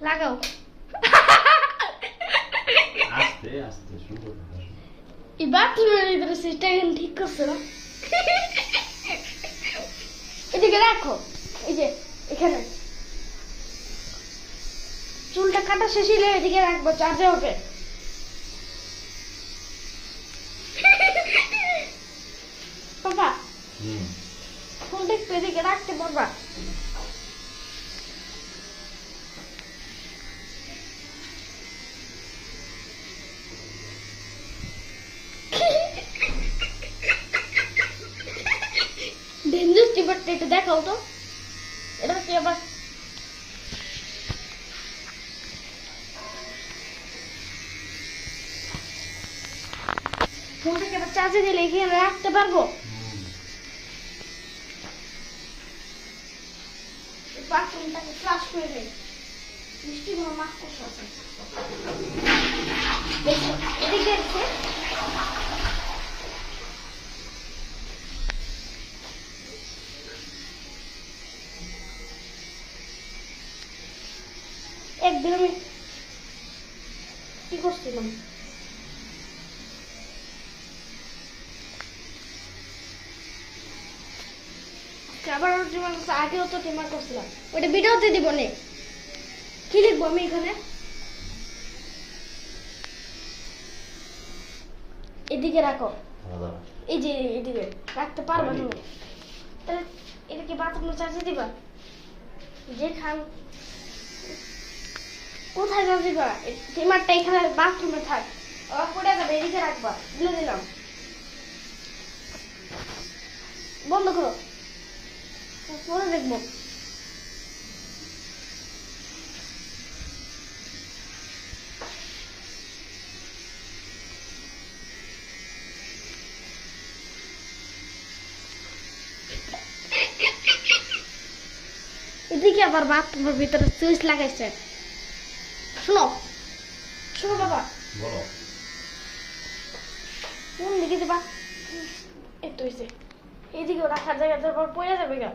লাগাও। আস্তে আস্তে সুন্দর এই বাথরুমের ভিতরে সিস্টেম ঠিক করছে না? এদিকে রাখো, এই যে এখানে চুলটা কাটা শেষ হলে এদিকে রাখবো, চার্জে হবে। বাবা ফোনটা একটু এদিকে রাখতে বাবা। ডেঞ্জারাস টিপারটা একটু দেখাও তো, এটা কি আবার ফোনটাকে আবার চার্জে দিলে এখানে রাখতে পারবো? বাথরুমটাকে ফ্লাশ করে দেয়, মিষ্টি ভালো মাছ কষা আছে এদিকে আছে। একদিন আমি কি করছিলাম, আবার আগেও তো টিমার করছিলাম, ওটা ভিডিওতে দিব নে। কি লিখবো আমি এখানে? এদিকে রাখো, এই যে এদিকে রাখতে পারবা তুমি? তাহলে এটা কি বাথরুমে চার্জে দিবা? যে খান কোথায় চার্জ দিবা? টিমারটা এখানে বাথরুমে থাক, আবার পড়ে যাবে, এদিকে রাখবা। দিলে দিলাম, বন্ধ করো, পরে দেখবো। এদিকে আবার বাথরুমের ভিতরে সুইচ লাগাইছে। শোনো শোনো বাবা, বলো কোন দিকে দিবা? এই তো হইছে, এইদিকেও রাখার জায়গা তারপর পড়ে যাবে গা।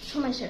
সময় শেষ।